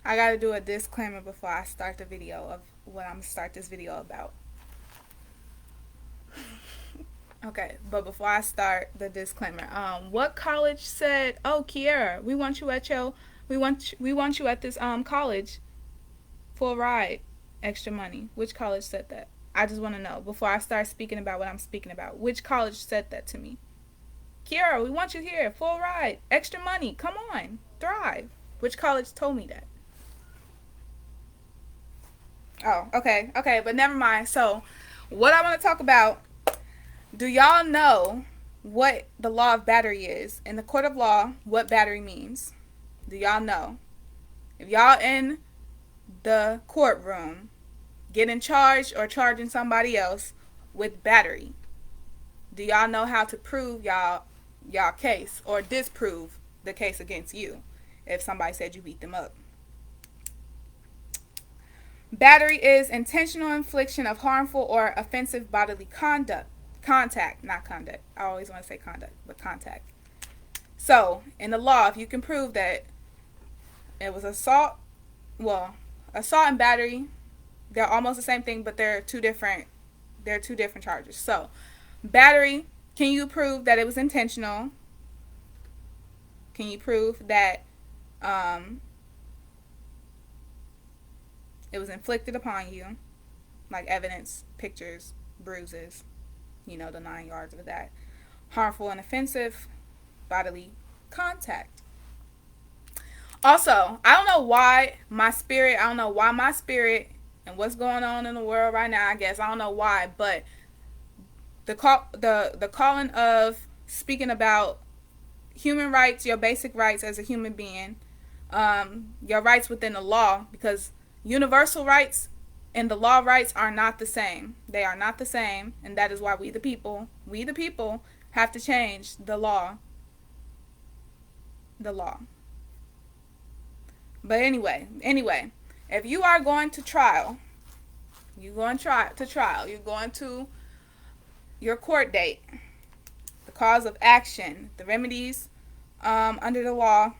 I gotta do a disclaimer before I start the video of what I'm gonna start this video about. Okay, but before I start the disclaimer, what college said, "Oh, Keirra, we want you at your, we want you at this college, full ride, extra money." Which college said that? I just want to know before I start speaking about what I'm speaking about. Which college said that to me? "Keirra, we want you here, full ride, extra money. Come on, thrive." Which college told me that? Oh, okay, but never mind. So, what I want to talk about, do y'all know what the law of battery is? In the court of law, what battery means? Do y'all know? If y'all in the courtroom getting charged or charging somebody else with battery, do y'all know how to prove y'all case or disprove the case against you if somebody said you beat them up? Battery is intentional infliction of harmful or offensive bodily contact, not conduct. I always want to say conduct, but contact. So, in the law, if you can prove that it was assault, well, assault and battery, they're almost the same thing, but they're two different charges. So, battery, can you prove that it was intentional? Can you prove that it was inflicted upon you, like evidence, pictures, bruises, the 9 yards of that? Harmful and offensive bodily contact. Also, I don't know why my spirit and what's going on in the world right now, I guess, I don't know why, but the calling of speaking about human rights, your basic rights as a human being, your rights within the law, because universal rights and the law rights are not the same. They are not the same, and that is why we the people, have to change the law. But anyway, if you are going to trial, you're going to your court date, the cause of action, the remedies under the law,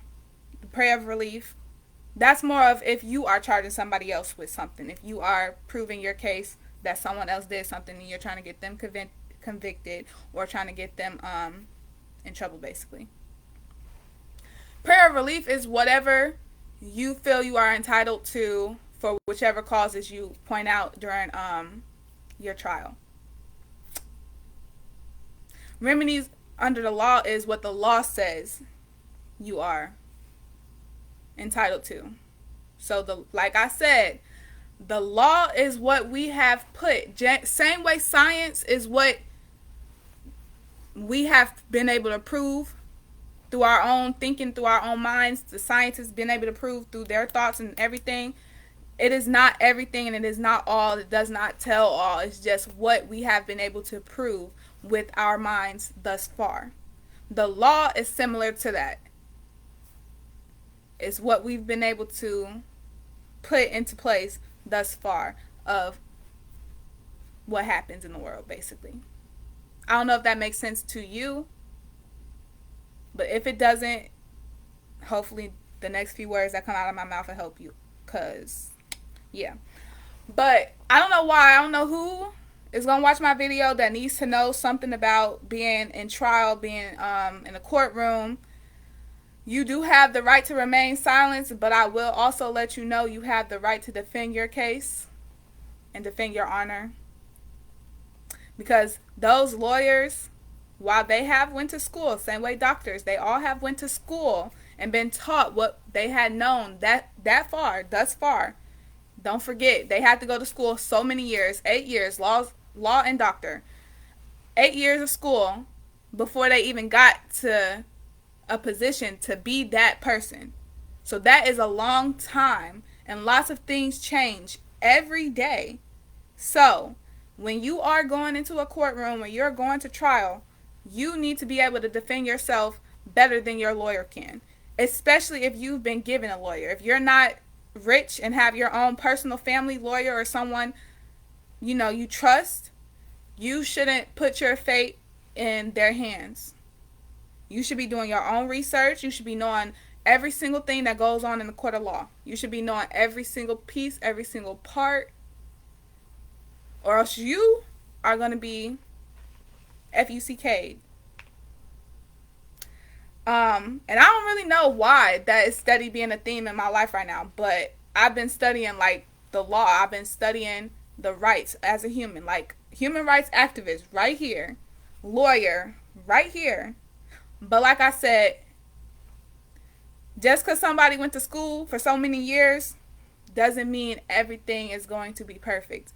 the prayer of relief. That's more of if you are charging somebody else with something. If you are proving your case that someone else did something and you're trying to get them convicted or trying to get them in trouble, basically. Prayer of relief is whatever you feel you are entitled to for whichever causes you point out during your trial. Remedies under the law is what the law says you are entitled to. So like I said, the law is what we have put. Same way science is what we have been able to prove through our own thinking, through our own minds. The science has been able to prove through their thoughts and everything. It is not everything and it is not all. It does not tell all. It's just what we have been able to prove with our minds thus far. The law is similar to that. It's what we've been able to put into place thus far of what happens in the world, basically. I don't know if that makes sense to you, but if it doesn't, hopefully the next few words that come out of my mouth will help you, because, yeah. But I don't know why. I don't know who is going to watch my video that needs to know something about being in trial, being in a courtroom. You do have the right to remain silent, but I will also let you know you have the right to defend your case and defend your honor. Because those lawyers, while they have went to school, same way doctors, they all have went to school and been taught what they had known thus far. Don't forget, they had to go to school so many years, 8 years, law and doctor. 8 years of school before they even got to a position to be that person. So that is a long time, and lots of things change every day. So when you are going into a courtroom or you're going to trial, you need to be able to defend yourself better than your lawyer can, especially if you've been given a lawyer. If you're not rich and have your own personal family lawyer or someone you trust, you shouldn't put your fate in their hands. You should be doing your own research. You should be knowing every single thing that goes on in the court of law. You should be knowing every single piece, every single part, or else you are going to be FUCK'd. And I don't really know why that is steady being a theme in my life right now, but I've been studying like the law. I've been studying the rights as a human, like human rights activist right here, lawyer right here. But like I said, just because somebody went to school for so many years doesn't mean everything is going to be perfect.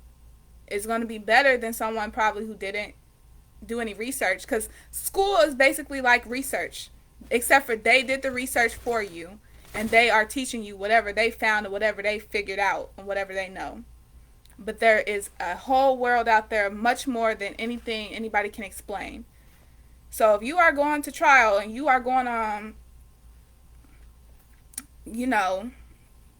It's going to be better than someone probably who didn't do any research, because school is basically like research, except for they did the research for you and they are teaching you whatever they found or whatever they figured out and whatever they know. But there is a whole world out there, much more than anything anybody can explain. So if you are going to trial and you are going on, you know,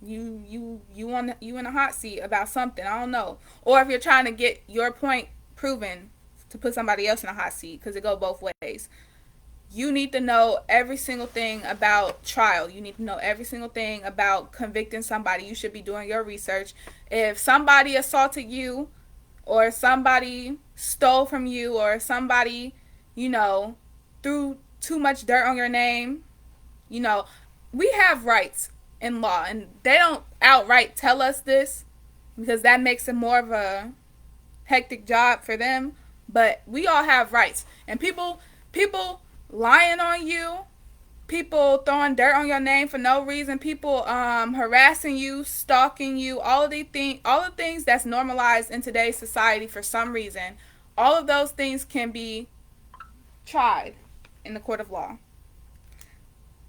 you in a hot seat about something, I don't know, or if you're trying to get your point proven to put somebody else in a hot seat, because it go both ways. You need to know every single thing about trial. You need to know every single thing about convicting somebody. You should be doing your research. If somebody assaulted you, or somebody stole from you, or somebody, threw too much dirt on your name, we have rights in law, and they don't outright tell us this because that makes it more of a hectic job for them. But we all have rights, and people lying on you, people throwing dirt on your name for no reason, people harassing you, stalking you, all the things that's normalized in today's society for some reason, all of those things can be tried in the court of law.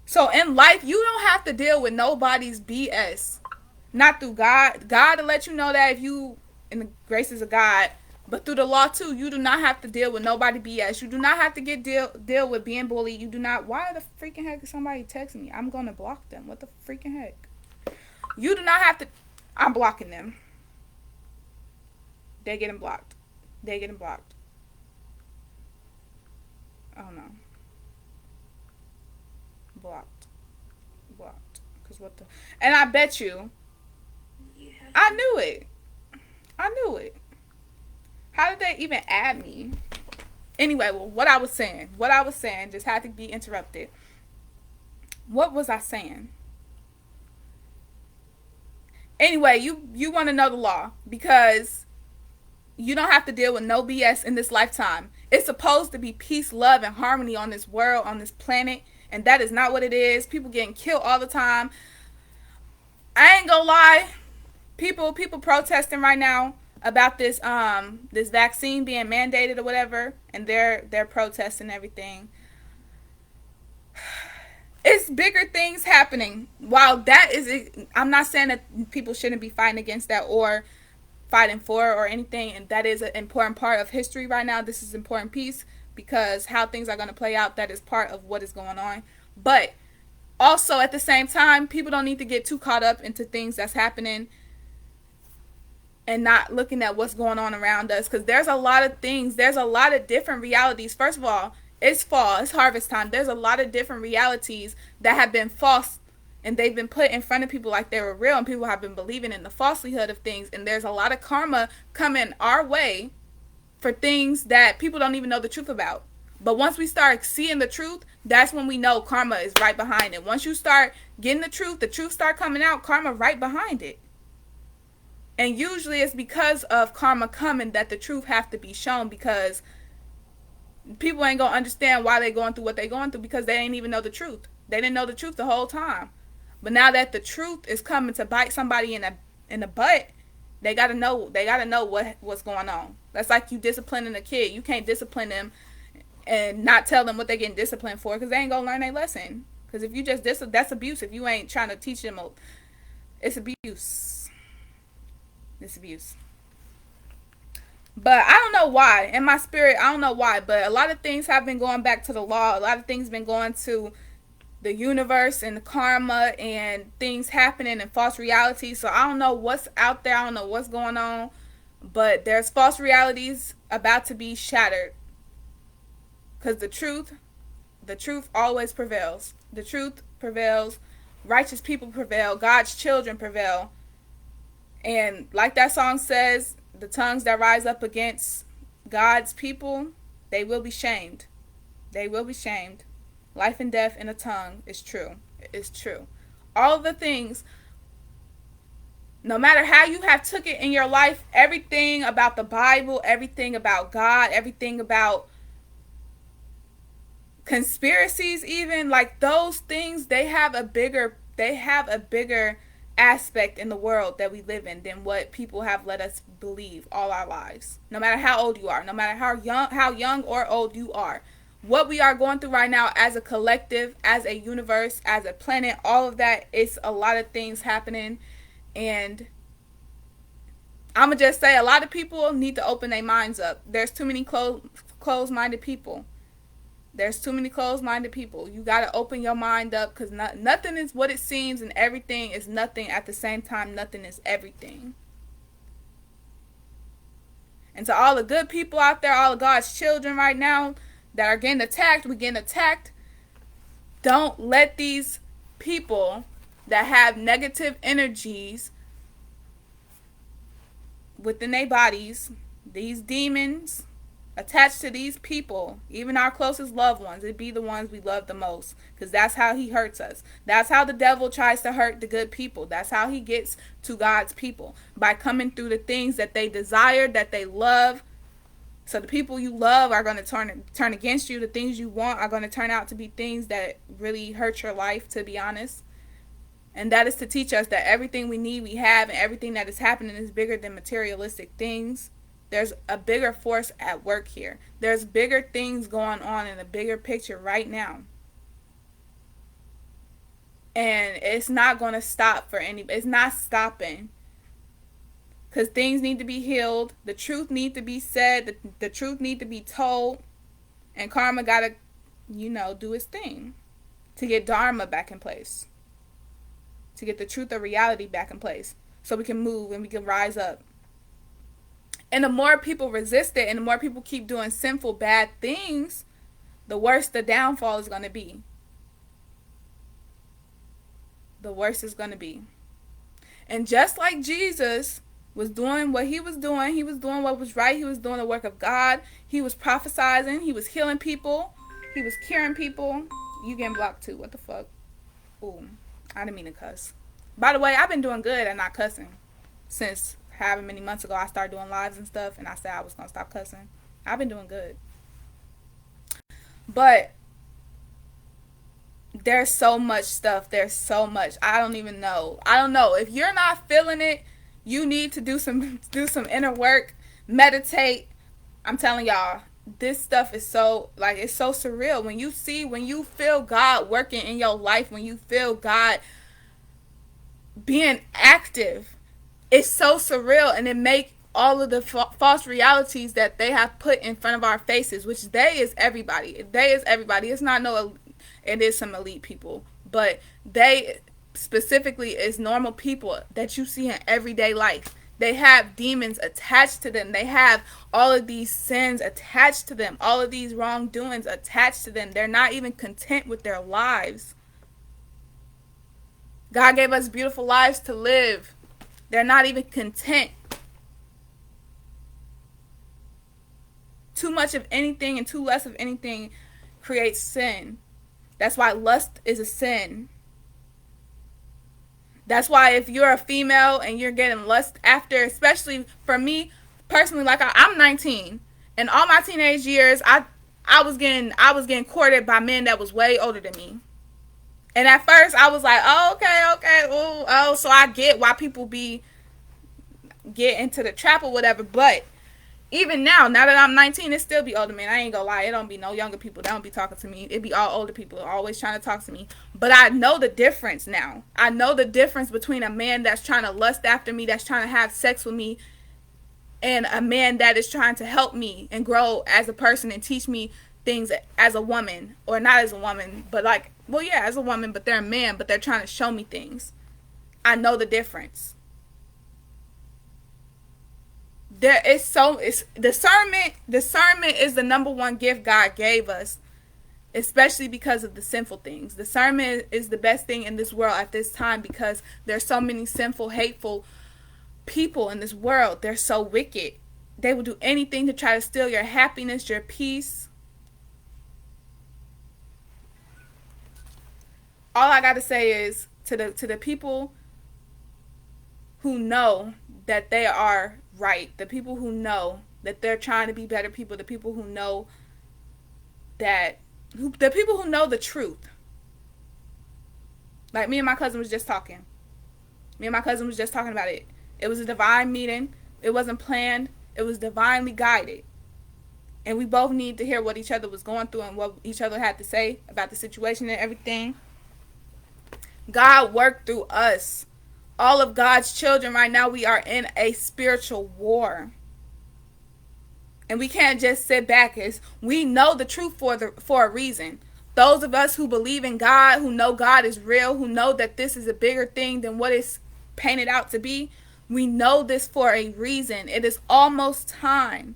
So in life, you don't have to deal with nobody's BS. Not through God. God will let you know that if you in the graces of God. But through the law too, you do not have to deal with nobody BS. You do not have to deal with being bullied. You do not. Why the freaking heck is somebody texting me? I'm gonna block them. What the freaking heck? You do not have to. I'm blocking them. They're getting blocked. They're getting blocked. Oh no. Blocked. Cause what the? And I bet you. I knew it. How did they even add me? Anyway, well, what I was saying just had to be interrupted. What was I saying? Anyway, you want to know the law because you don't have to deal with no BS in this lifetime. It's supposed to be peace, love, and harmony on this world, on this planet, and that is not what it is. People getting killed all the time. I ain't gonna lie. People protesting right now about this this vaccine being mandated or whatever, and they're protesting everything. It's bigger things happening. While that is, I'm not saying that people shouldn't be fighting against that or fighting for or anything, and that is an important part of history right now. This is an important piece because how things are going to play out, that is part of what is going on. But also at the same time, people don't need to get too caught up into things that's happening and not looking at what's going on around us, because there's a lot of things, there's a lot of different realities. First of all, it's fall, it's harvest time. There's a lot of different realities that have been false, and they've been put in front of people like they were real, and people have been believing in the falselyhood of things, and there's a lot of karma coming our way for things that people don't even know the truth about. But once we start seeing the truth, that's when we know karma is right behind it. Once you start getting the truth start coming out, karma right behind it. And usually it's because of karma coming that the truth have to be shown, because people ain't gonna understand why they going through what they going through because they ain't even know the truth. They didn't know the truth the whole time. But now that the truth is coming to bite somebody in the butt, they gotta know what's going on. That's like you disciplining a kid. You can't discipline them and not tell them what they're getting disciplined for, because they ain't gonna learn their lesson. Because if you just that's abuse. If you ain't trying to teach them, it's abuse. It's abuse. But I don't know why. In my spirit, I don't know why. But a lot of things have been going back to the law. A lot of things been going to the universe and the karma and things happening in false realities. So I don't know what's out there. I don't know what's going on. But there's false realities about to be shattered. Because the truth The truth always prevails. The truth prevails. Righteous people prevail. God's children prevail. And like that song says, the tongues that rise up against God's people, they will be shamed. They will be shamed. Life and death in a tongue is true. It's true. All of the things, no matter how you have took it in your life, everything about the Bible, everything about God, everything about conspiracies, even like those things, they have a bigger aspect in the world that we live in than what people have let us believe all our lives. No matter how old you are, no matter how young or old you are, what we are going through right now as a collective, as a universe, as a planet, all of that, it's a lot of things happening. And I'm going to just say, a lot of people need to open their minds up. There's too many closed-minded people. There's too many closed-minded people. You got to open your mind up, because nothing is what it seems, and everything is nothing at the same time. Nothing is everything. And to all the good people out there, all of God's children right now that are getting attacked, we're getting attacked. Don't let these people that have negative energies within their bodies, these demons attached to these people, even our closest loved ones, it be the ones we love the most, because that's how he hurts us. That's how the devil tries to hurt the good people. That's how he gets to God's people, by coming through the things that they desire, that they love. So the people you love are going to turn against you. The things you want are going to turn out to be things that really hurt your life, to be honest. And that is to teach us that everything we need, we have, and everything that is happening is bigger than materialistic things. There's a bigger force at work here. There's bigger things going on in a bigger picture right now. And it's not going to stop for anybody. It's not stopping. Because things need to be healed. The truth need to be said. The truth need to be told. And karma got to, do its thing to get dharma back in place. To get the truth of reality back in place. So we can move and we can rise up. And the more people resist it, and the more people keep doing sinful, bad things, the worse the downfall is going to be. The worse it's going to be. And just like Jesus was doing what he was doing what was right, he was doing the work of God, he was prophesying, he was healing people, he was curing people. You getting blocked too, what the fuck? Ooh, I didn't mean to cuss. By the way, I've been doing good at not cussing since however many months ago I started doing lives and stuff, and I said I was going to stop cussing. I've been doing good. But there's so much stuff. There's so much. I don't even know. I don't know. If you're not feeling it, you need to do some inner work, meditate. I'm telling y'all, this stuff is so, it's so surreal. When you feel God working in your life, when you feel God being active, it's so surreal, and it make all of the false realities that they have put in front of our faces, which they is everybody. It's not it is some elite people, but they specifically is normal people that you see in everyday life. They have demons attached to them. They have all of these sins attached to them. All of these wrongdoings attached to them. They're not even content with their lives. God gave us beautiful lives to live. They're not even content. Too much of anything and too less of anything creates sin. That's why lust is a sin. That's why if you're a female and you're getting lust after, especially for me personally, I'm 19, and all my teenage years, I was getting courted by men that was way older than me. And at first I was like, oh, okay, oh, so I get why people get into the trap or whatever. But even now that I'm 19, it still be older men. I ain't gonna lie, it don't be no younger people that don't be talking to me. It be all older people always trying to talk to me. But I know the difference now. I know the difference between a man that's trying to lust after me, that's trying to have sex with me, and a man that is trying to help me and grow as a person and teach me things as a woman, or not as a woman, but as a woman, but they're a man, but they're trying to show me things. I know the difference. It's discernment is the number one gift God gave us. especially because of the sinful things. Discernment is the best thing in this world at this time because there's so many sinful, hateful people in this world. They're so wicked. They will do anything to try to steal your happiness, your peace. All I got to say is to the people who know that they are right, the people who know that they're trying to be better people, the people who know the people who know the truth. Like me and my cousin was just talking. Me and my cousin was just talking about it. It was a divine meeting. It wasn't planned. It was divinely guided. And we both needed to hear what each other was going through and what each other had to say about the situation and everything. God worked through us. All of God's children right now, we are in a spiritual war. And we can't just sit back. As we know the truth for a reason. Those of us who believe in God, who know God is real, who know that this is a bigger thing than what it's painted out to be, we know this for a reason. It is almost time.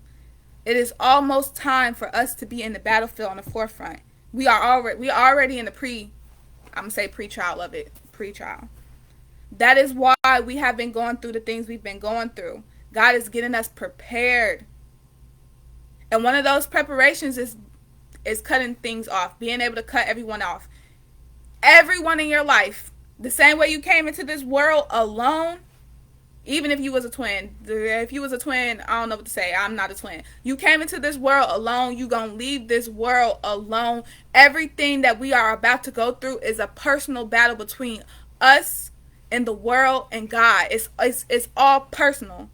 It is almost time for us to be in the battlefield on the forefront. We are already in the pre-trial of it. Pre-trial. That is why we have been going through the things we've been going through. God is getting us prepared. And one of those preparations is cutting things off, being able to cut everyone off. Everyone in your life, the same way you came into this world alone, even if you was a twin. If you was a twin, I don't know what to say. I'm not a twin. You came into this world alone. You gonna leave this world alone. Everything that we are about to go through is a personal battle between us and the world and God. It's all personal.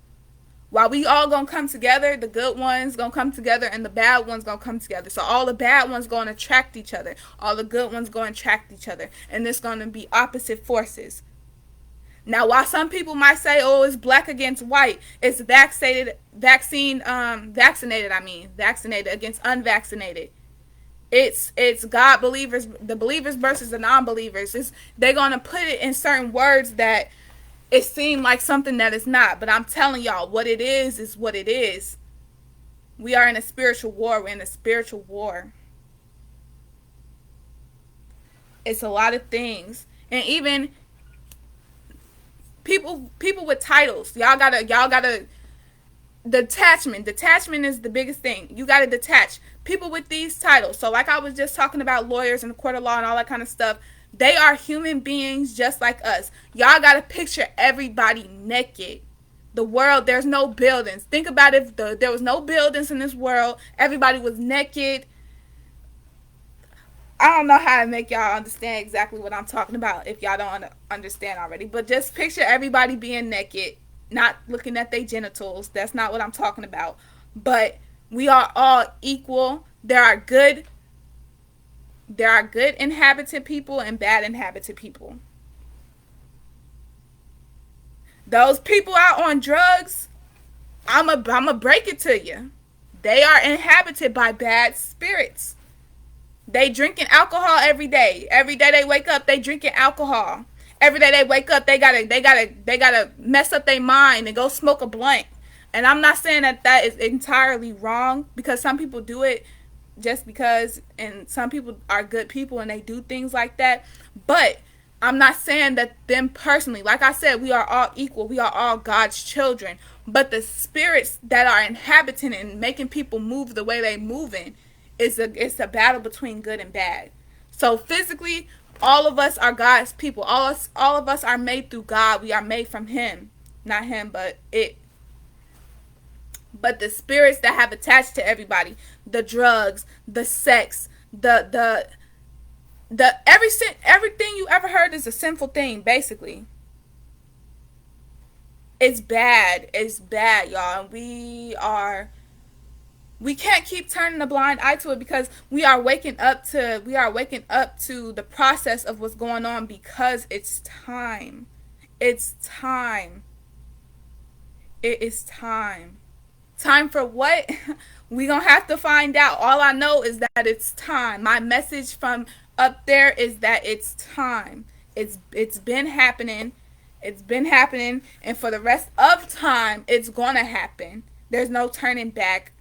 While we all gonna come together, the good ones gonna come together and the bad ones gonna come together. So all the bad ones gonna attract each other. All the good ones gonna attract each other. And it's gonna be opposite forces. Now, while some people might say, oh, it's black against white, it's vaccinated against unvaccinated. It's God believers, the believers versus the non-believers. They're gonna put it in certain words that it seemed like something that it's not. But I'm telling y'all, what it is what it is. We are in a spiritual war. We're in a spiritual war. It's a lot of things. And even people with titles. Y'all gotta detachment. Detachment is the biggest thing. You gotta detach. People with these titles. So like I was just talking about lawyers and the court of law and all that kind of stuff. They are human beings just like us. Y'all got to picture everybody naked. The world, there's no buildings. Think about if there was no buildings in this world. Everybody was naked. I don't know how to make y'all understand exactly what I'm talking about if y'all don't understand already. But just picture everybody being naked, not looking at their genitals. That's not what I'm talking about. But we are all equal. There are good inhabited people and bad inhabited people. Those people out on drugs, I'ma break it to you. They are inhabited by bad spirits. They drinking alcohol every day. Every day they wake up, they drinking alcohol. Every day they wake up, they gotta mess up their mind and go smoke a blunt. And I'm not saying that is entirely wrong, because some people do it just because, and some people are good people and they do things like that. But I'm not saying that them personally. Like I said, we are all equal. We are all God's children. But the spirits that are inhabiting and making people move the way they moving, it's a battle between good and bad. So physically, all of us are God's people. All of us are made through God. We are made from Him. Not Him, but it. But the spirits that have attached to everybody, the drugs, the sex, the everything you ever heard is a sinful thing, basically. It's bad. It's bad, y'all. We can't keep turning a blind eye to it, because we are waking up to the process of what's going on, because it's time. It's time. It is time. Time for what? We gonna have to find out. All I know is that it's time. My message from up there is that it's time. It's been happening. It's been happening, and for the rest of time, it's gonna happen. There's no turning back.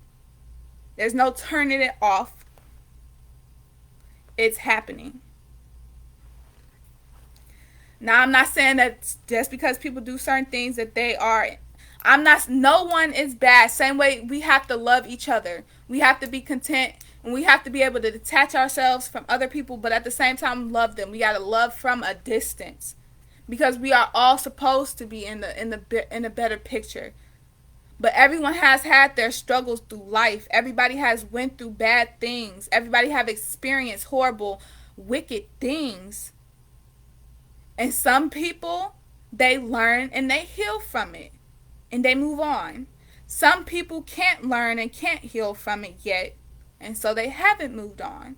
There's no turning it off. It's happening. Now, I'm not saying that just because people do certain things that they are. I'm not. No one is bad. Same way we have to love each other. We have to be content, and we have to be able to detach ourselves from other people, but at the same time love them. We gotta love from a distance, because we are all supposed to be in a better picture. But everyone has had their struggles through life. Everybody has went through bad things. Everybody have experienced horrible, wicked things. And some people, they learn and they heal from it and they move on. Some people can't learn and can't heal from it yet, and so they haven't moved on.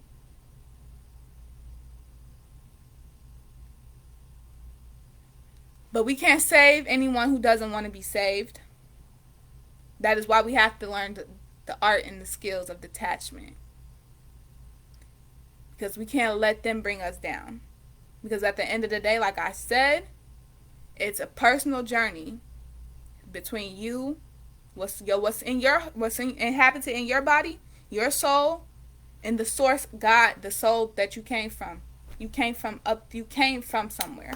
But we can't save anyone who doesn't want to be saved. That is why we have to learn the art and the skills of detachment. Because we can't let them bring us down. Because at the end of the day, like I said, it's a personal journey between you, what's inhabited in your body, your soul, and the source, God, the soul that you came from. You came from somewhere.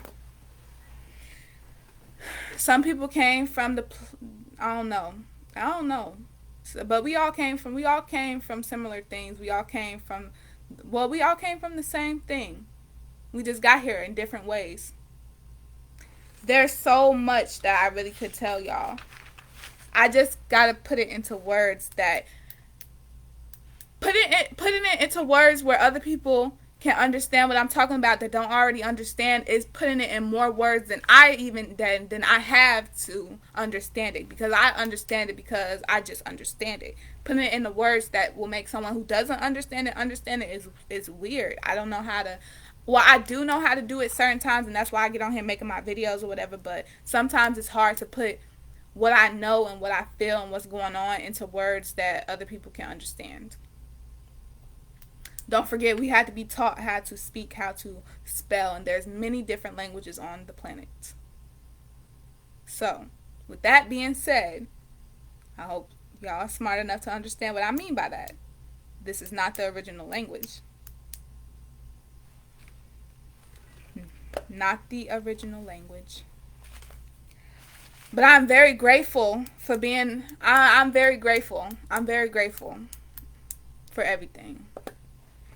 Some people came from I don't know. So, but we all came from similar things. We all came from the same thing. We just got here in different ways. There's so much that I really could tell y'all. I just gotta put it into words that putting it into words where other people can understand what I'm talking about that don't already understand is putting it in more words than I have to understand it, because I understand it because I just understand it. Putting it in the words that will make someone who doesn't understand it is weird. I don't know how to. Well, I do know how to do it certain times, and that's why I get on here making my videos or whatever, but sometimes it's hard to put what I know and what I feel and what's going on into words that other people can understand. Don't forget, we had to be taught how to speak, how to spell, and there's many different languages on the planet. So, with that being said, I hope y'all are smart enough to understand what I mean by that. This is not the original language. Not the original language. But I'm very grateful for being, I'm very grateful. I'm very grateful for everything.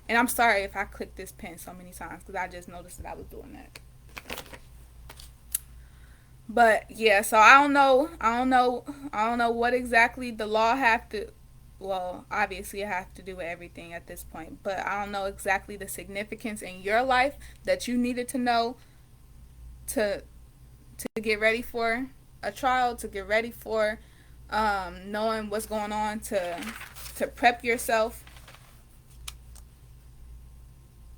And I'm sorry if I clicked this pen so many times, because I just noticed that I was doing that. But yeah, so I don't know what exactly the law have to, well, obviously it have to do with everything at this point, but I don't know exactly the significance in your life that you needed to know to get ready for a trial, to get ready for knowing what's going on, to prep yourself.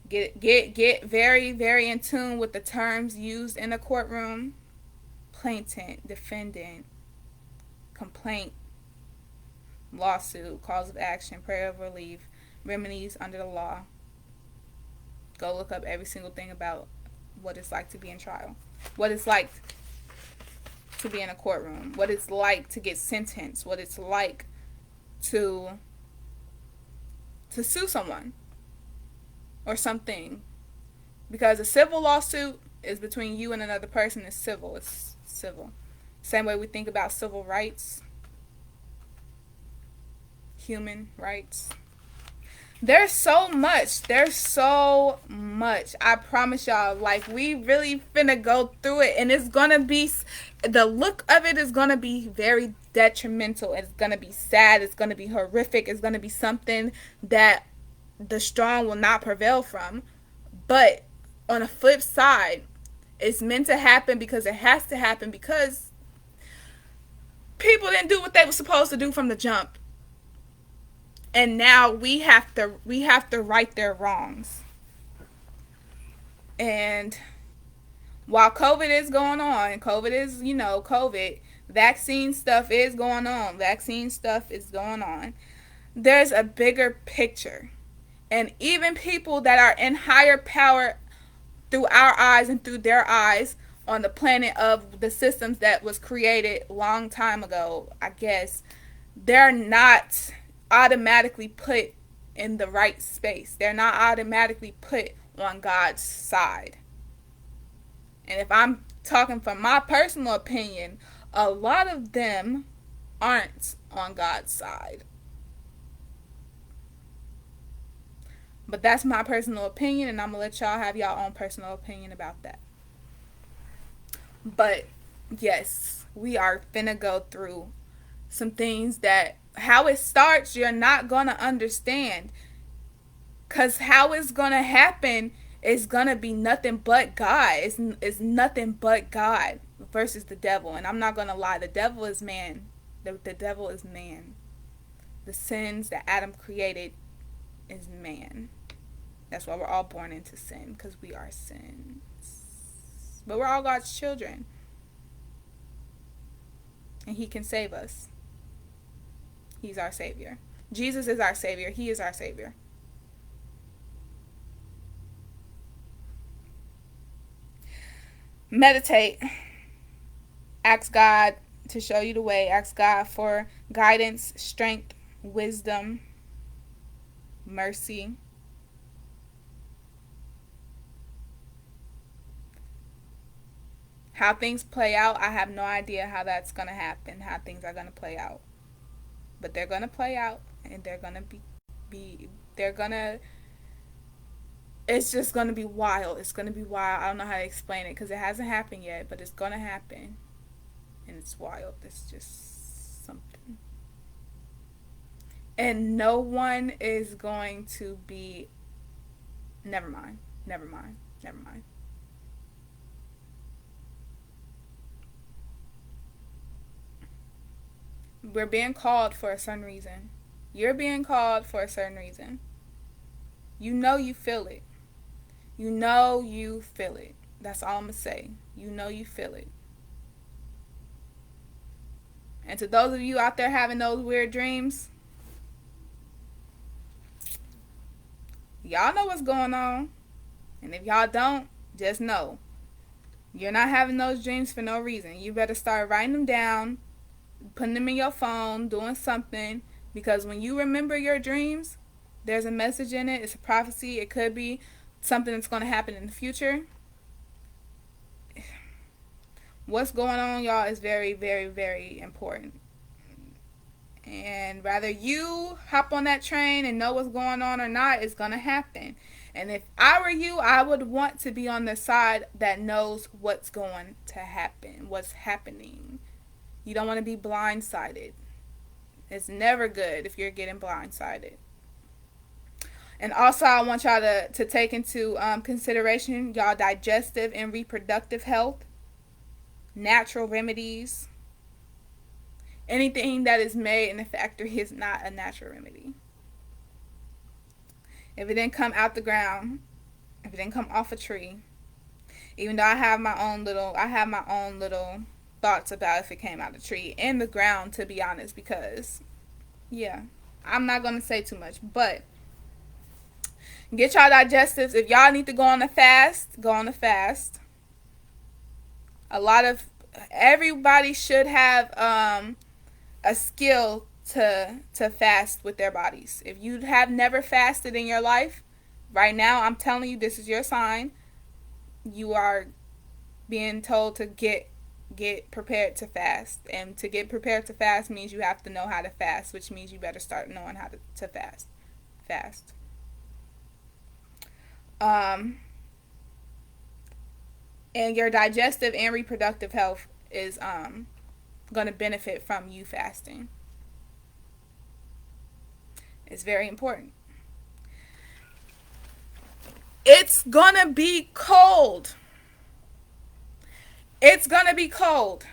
Get very, very in tune with the terms used in the courtroom. Plaintiff, defendant, complaint, lawsuit, cause of action, prayer of relief, remedies under the law. Go look up every single thing about what it's like to be in trial, what it's like to be in a courtroom, what it's like to get sentenced, what it's like to sue someone or something. Because a civil lawsuit is between you and another person. It's civil. Same way we think about civil rights, human rights. There's so much. I promise y'all, like, we really finna go through it, and it's gonna be, the look of it is gonna be very detrimental. It's gonna be sad. It's gonna be horrific. It's gonna be something that the strong will not prevail from. But on the flip side, it's meant to happen because it has to happen, because people didn't do what they were supposed to do from the jump. And now we have to right their wrongs. And while COVID is going on, COVID, vaccine stuff is going on. There's a bigger picture. And even people that are in higher power through our eyes and through their eyes on the planet of the systems that was created long time ago, I guess, they're not automatically put in the right space. They're not automatically put on God's side. And if I'm talking from my personal opinion, a lot of them aren't on God's side. But that's my personal opinion, and I'm going to let y'all have y'all own personal opinion about that. But yes, we are finna go through some things that how it starts, you're not going to understand. Because how it's going to happen is going to be nothing but God. It's nothing but God versus the devil. And I'm not going to lie, the devil is man. The devil is man. The sins that Adam created is man. That's why we're all born into sin, because we are sins. But we're all God's children. And he can save us. He's our Savior. Jesus is our Savior. He is our Savior. Meditate. Ask God to show you the way. Ask God for guidance, strength, wisdom, mercy. How things play out, I have no idea how that's going to happen, how things are going to play out. But they're going to play out, and they're going to it's just going to be wild. It's going to be wild. I don't know how to explain it because it hasn't happened yet, but it's going to happen. And it's wild. It's just something. And no one is going to be... Never mind. We're being called for a certain reason. You're being called for a certain reason. You know you feel it. You know you feel it. That's all I'm going to say. You know you feel it. And to those of you out there having those weird dreams, y'all know what's going on. And if y'all don't, just know you're not having those dreams for no reason. You better start writing them down, putting them in your phone, doing something, because when you remember your dreams, there's a message in it. It's a prophecy. It could be something that's going to happen in the future. What's going on, y'all, is very, very, very important. And whether you hop on that train and know what's going on or not, it's going to happen. And if I were you, I would want to be on the side that knows what's going to happen, what's happening. You don't want to be blindsided. It's never good if you're getting blindsided. And also, I want y'all to take into consideration y'all digestive and reproductive health, natural remedies. Anything that is made in a factory is not a natural remedy. If it didn't come out the ground, if it didn't come off a tree, even though I have my own little thoughts about if it came out of the tree and the ground, to be honest, because yeah, I'm not gonna say too much, but get y'all digestives. If y'all need to go on a fast, go on a fast. Everybody should have a skill to fast with their bodies. If you have never fasted in your life, right now I'm telling you, this is your sign. You are being told to get prepared to fast. And to get prepared to fast means you have to know how to fast, which means you better start knowing how to fast. And your digestive and reproductive health is going to benefit from you fasting. It's very important. It's going to be cold. It's going to be cold.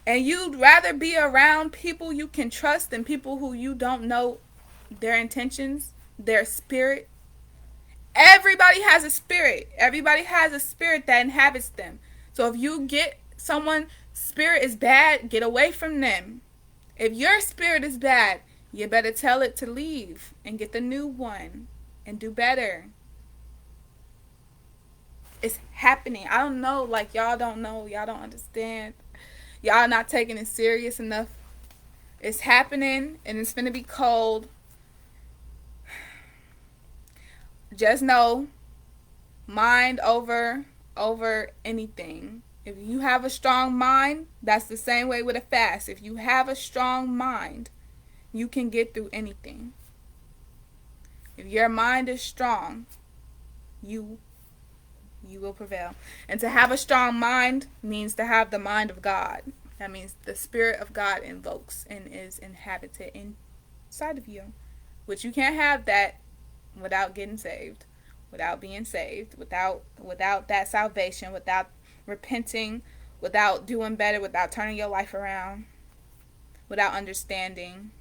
And you'd rather be around people you can trust than people who you don't know their intentions, their spirit. Everybody has a spirit. Everybody has a spirit that inhabits them. So if you get someone's spirit is bad, get away from them. If your spirit is bad, you better tell it to leave and get the new one and do better. It's happening. I don't know. Like, y'all don't know. Y'all don't understand. Y'all not taking it serious enough. It's happening, and it's finna be cold. just know, mind over anything. If you have a strong mind, that's the same way with a fast. If you have a strong mind, you can get through anything. If your mind is strong, you will prevail. And to have a strong mind means to have the mind of God. That means the Spirit of God invokes and is inhabited inside of you. Which you can't have that without getting saved, without being saved, without that salvation, without repenting, without doing better, without turning your life around, without understanding.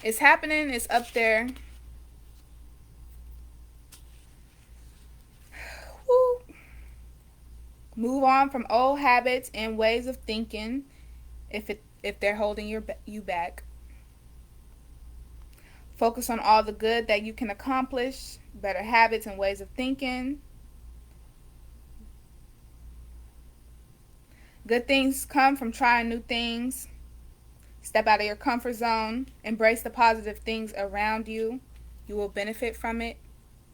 It's happening, it's up there. Woo. Move on from old habits and ways of thinking if they're holding you back. Focus on all the good that you can accomplish, better habits and ways of thinking. Good things come from trying new things. Step out of your comfort zone. Embrace the positive things around you. You will benefit from it.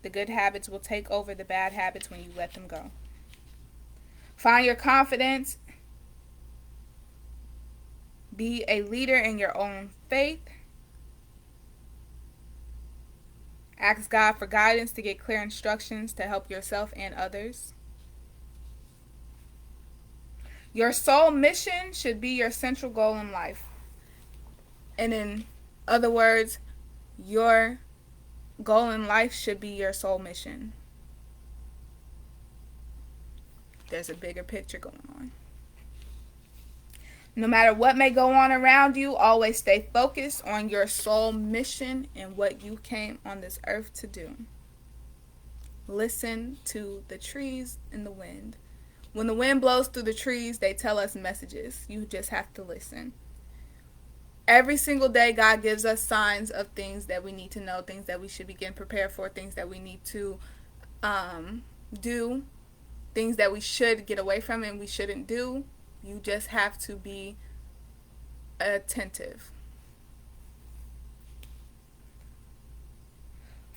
The good habits will take over the bad habits when you let them go. Find your confidence. Be a leader in your own faith. Ask God for guidance to get clear instructions to help yourself and others. Your soul mission should be your central goal in life. And in other words, your goal in life should be your soul mission. There's a bigger picture going on. No matter what may go on around you, always stay focused on your soul mission and what you came on this earth to do. Listen to the trees and the wind. When the wind blows through the trees, they tell us messages. You just have to listen. Every single day, God gives us signs of things that we need to know, things that we should begin prepared for, things that we need to do, things that we should get away from and we shouldn't do. You just have to be attentive.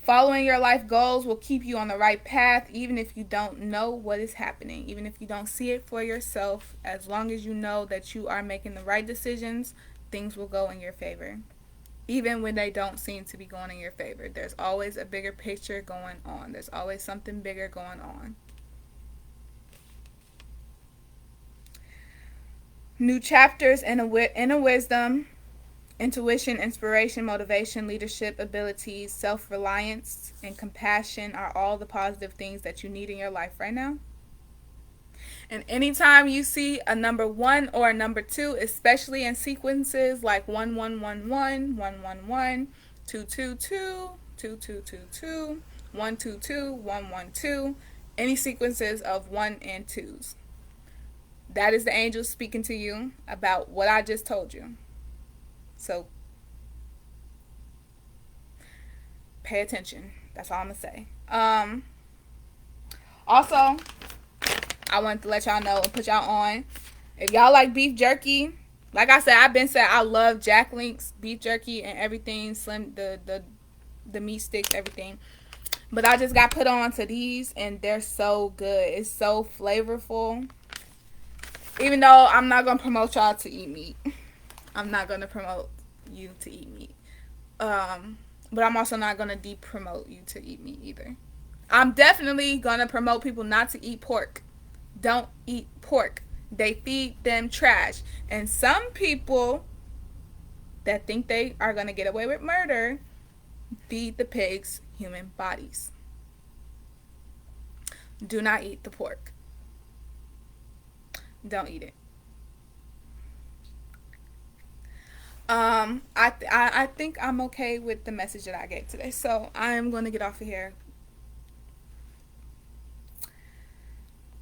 Following your life goals will keep you on the right path, even if you don't know what is happening, even if you don't see it for yourself. As long as you know that you are making the right decisions, things will go in your favor. Even when they don't seem to be going in your favor, there's always a bigger picture going on. There's always something bigger going on. New chapters in inner wisdom, intuition, inspiration, motivation, leadership abilities, self-reliance, and compassion are all the positive things that you need in your life right now. And anytime you see a number 1 or a number 2, especially in sequences like 1111, 111, 222, 2222, 122, 112, any sequences of 1 and 2s. That is the angel speaking to you about what I just told you. So, pay attention. That's all I'm going to say. Also, I wanted to let y'all know and put y'all on. If y'all like beef jerky, like I said, I've been saying I love Jack Link's beef jerky and everything. Slim, the meat sticks, everything. But I just got put on to these, and they're so good. It's so flavorful. Even though I'm not going to promote y'all to eat meat. I'm not going to promote you to eat meat. But I'm also not going to de-promote you to eat meat either. I'm definitely going to promote people not to eat pork. Don't eat pork. They feed them trash. And some people that think they are going to get away with murder feed the pigs human bodies. Do not eat the pork. Don't eat it. I think I'm okay with the message that I gave today. So I'm going to get off of here.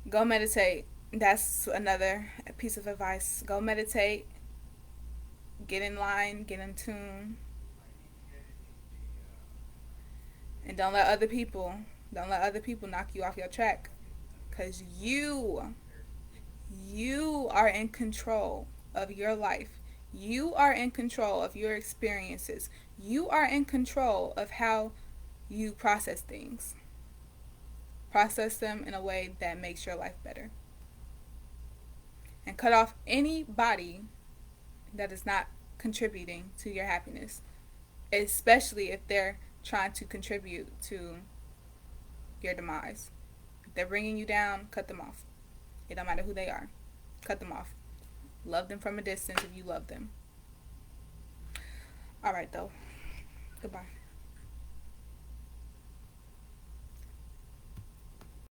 Go meditate. That's another piece of advice. Go meditate. Get in line. Get in tune. And don't let other people knock you off your track. Because you are in control of your life. You are in control of your experiences. You are in control of how you process things. Process them in a way that makes your life better. And cut off anybody that is not contributing to your happiness, especially if they're trying to contribute to your demise. If they're bringing you down, cut them off. It don't matter who they are. Cut them off. Love them from a distance if you love them. All right, though. Goodbye.